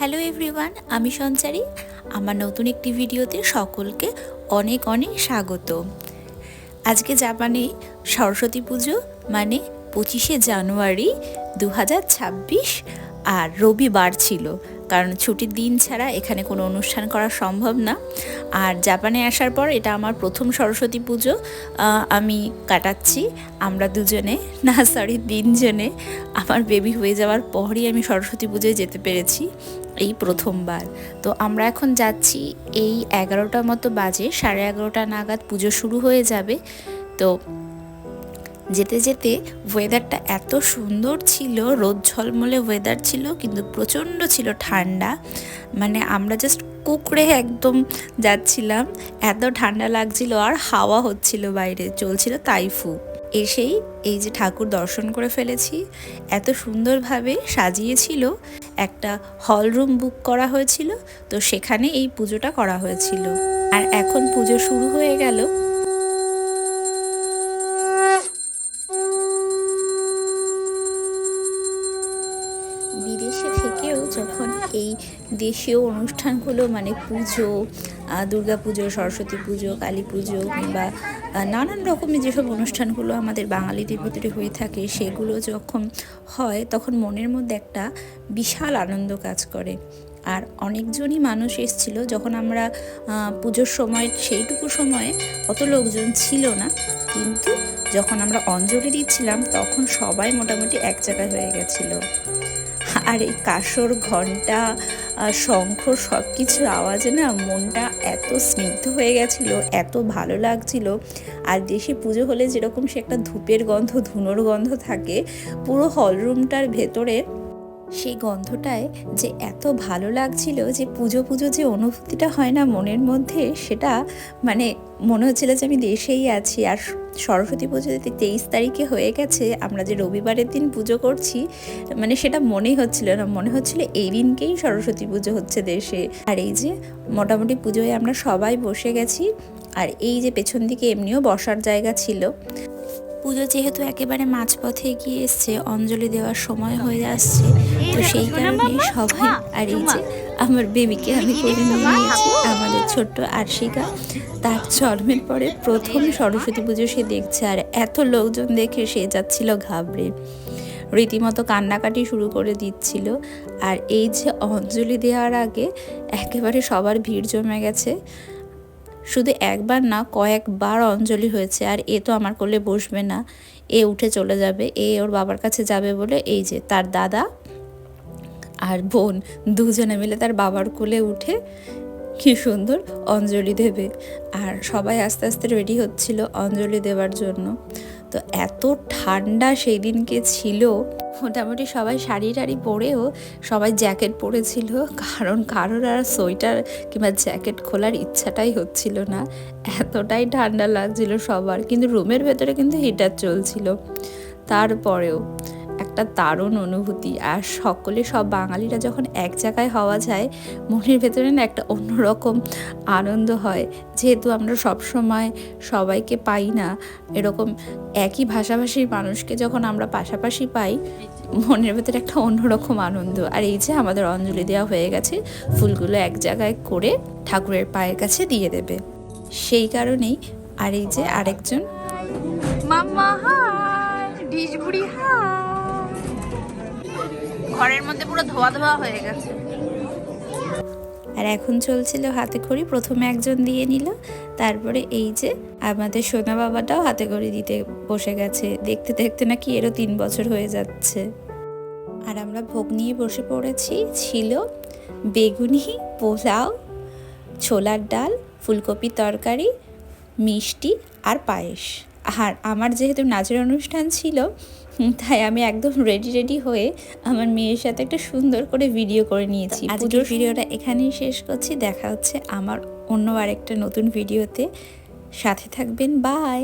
Hello everyone, আমি সঞ্চারী। আমার নতুন একটি ভিডিওতে সকলকে অনেক অনেক স্বাগত। আজকে জাপানে সরস্বতী পুজো, মানে 25শে জানুয়ারি 2026, আর রবিবার ছিল, কারণ ছুটির দিন ছাড়া এখানে কোনো অনুষ্ঠান করা সম্ভব না। আর জাপানে আসার পর এটা আমার প্রথম সরস্বতী পুজো আমি কাটাচ্ছি। আমরা দুজনে, না সরি তিনজনে, আমার বেবি হয়ে যাওয়ার পরই আমি সরস্বতী পুজোয় যেতে পেরেছি, এই প্রথমবার। তো আমরা এখন যাচ্ছি, এই 11টা মতো বাজে, 11:30 নাগাদ পুজো শুরু হয়ে যাবে। তো যেতে যেতে ওয়েদারটা এত সুন্দর ছিল, রোদ ঝলমলে ওয়েদার ছিল, কিন্তু প্রচণ্ড ছিল ঠান্ডা। মানে আমরা জাস্ট কুকড়ে একদম যাচ্ছিলাম, এত ঠান্ডা লাগছিল। আর হাওয়া হচ্ছিল, বাইরে চলছিল তাইফু। এসেই এই যে ঠাকুর দর্শন করে ফেলেছি। এত সুন্দরভাবে সাজিয়েছিল, একটা হল রুম বুক করা হয়েছিল, তো সেখানে এই পুজোটা করা হয়েছিল। আর এখন পুজো শুরু হয়ে গেল। বিদেশে থেকেও যখন এই দেশীয় অনুষ্ঠানগুলো, মানে পুজো, দুর্গা পুজো, সরস্বতী পুজো, কালী পুজো, কিংবা নানান রকমের যেসব অনুষ্ঠানগুলো আমাদের বাঙালিদের ভিতরে হয়ে থাকে, সেগুলো যখন হয় তখন মনের মধ্যে একটা বিশাল আনন্দ কাজ করে। আর অনেকজনই মানুষ এসেছিল যখন আমরা পুজোর সময়, সেইটুকু সময়ে অত লোকজন ছিল না, কিন্তু যখন আমরা অঞ্জলি দিচ্ছিলাম তখন সবাই মোটামুটি এক জায়গায় হয়ে গেছিলো। আর এই কাসর, ঘন্টা, শঙ্খ, সব কিছুর আওয়াজে না মনটা এত স্নিগ্ধ হয়ে গেছিল, এত ভালো লাগছিল। আর দেশে পুজো হলে যেরকম সে একটা ধূপের গন্ধ, ধুনোর গন্ধ থাকে পুরো হলরুমটার ভেতরে, সেই গন্ধটায় যে এত ভালো লাগছিল, যে পুজো পুজো যে অনুভূতিটা হয় না মনের মধ্যে, সেটা মানে মনে হচ্ছিল যে আমি দেশেই আছি। আর সরস্বতী পুজো 23 তারিখে হয়ে গেছে, আমরা যে রবিবারের দিন পুজো করছি, মানে সেটা মনেই হচ্ছিল না, মনে হচ্ছিল এই দিনকেই সরস্বতী পুজো হচ্ছে দেশে। আর এই যে মোটামুটি পুজোয় আমরা সবাই বসে গেছি, আর এই যে পেছন দিকে এমনিও বসার জায়গা ছিল। পুজো যেহেতু একেবারে মাঝপথে গিয়ে এসছে, অঞ্জলি দেওয়ার সময় হয়ে আসছে, তো সেই কারণে সবাই, আর এই যে আমার বেবিকে আমি কোলে নিয়ে নিয়েছি, আমাদের ছোট্ট আরশিকা, তার জন্মের পরে প্রথম সরস্বতী পুজো সে দেখছে। আর এত লোকজন দেখে সে যাচ্ছিল ঘাবড়ে, রীতিমতো কান্নাকাটি শুরু করে দিচ্ছিল। আর এই যে অঞ্জলি দেওয়ার আগে একেবারে সবার ভিড় জমে গেছে, শুধু একবার না কয়েকবার অঞ্জলি হয়েছে। আর এ তো আমার কোলে বসবে না, এ উঠে চলে যাবে, এ ওর বাবার কাছে যাবে বলে এই যে তার দাদা আর বোন দুজনে মিলে তার বাবার কোলে উঠে কি সুন্দর অঞ্জলি দেবে। আর সবাই আস্তে আস্তে রেডি হচ্ছিল অঞ্জলি দেওয়ার জন্য। তো এত ঠান্ডা সেই দিনকে ছিল, মোটামুটি সবাই শাড়ি টাড়ি পরেও সবাই জ্যাকেট পরেছিল, কারণ কারোর আর সোয়েটার কিংবা জ্যাকেট খোলার ইচ্ছাটাই হচ্ছিল না, এতটাই ঠান্ডা লাগছিল সবার। কিন্তু রুমের ভেতরে কিন্তু হিটার চলছিল। তারপরেও একটা দারুণ অনুভূতি। আর সকলে, সব বাঙালিরা যখন এক জায়গায় হওয়া যায়, মনের ভেতরে না একটা অন্যরকম আনন্দ হয়। যেহেতু আমরা সব সময় সবাইকে পাই না, এরকম একই ভাষাভাষীর মানুষকে যখন আমরা পাশাপাশি পাই, মনের ভেতরে একটা অন্যরকম আনন্দ। আর এই যে আমাদের অঞ্জলি দেওয়া হয়ে গেছে, ফুলগুলো এক জায়গায় করে ঠাকুরের পায়ের কাছে দিয়ে দেবে, সেই কারণেই। আর এই যে আরেকজন মাম্মা, হাই, ডিশবুড়ি, হাই। ঘরের মধ্যে পুরো ধোয়া ধোয়া হয়ে গেছে। আর এখন চলছিল হাতে খড়ি, প্রথমে একজন দিয়ে নিল, তারপরে এই যে আমাদের সোনা বাবাটাও হাতে খড়ি দিতে বসে গেছে। দেখতে দেখতে নাকি এরও 3 বছর হয়ে যাচ্ছে। আর আমরা ভোগ নিয়ে বসে পড়েছি। ছিল বেগুনি, পোলাও, ছোলার ডাল, ফুলকপি তরকারি, মিষ্টি আর পায়েস। আর আমার যেহেতু নাচের অনুষ্ঠান ছিল, তাই আমি একদম রেডি হয়ে আমার মেয়ের সাথে একটা সুন্দর করে ভিডিও করে নিয়েছি। আজকের ভিডিওটা এখানেই শেষ করছি। দেখা হচ্ছে আমার অন্য আরেকটা নতুন ভিডিওতে, সাথে থাকবেন। বাই।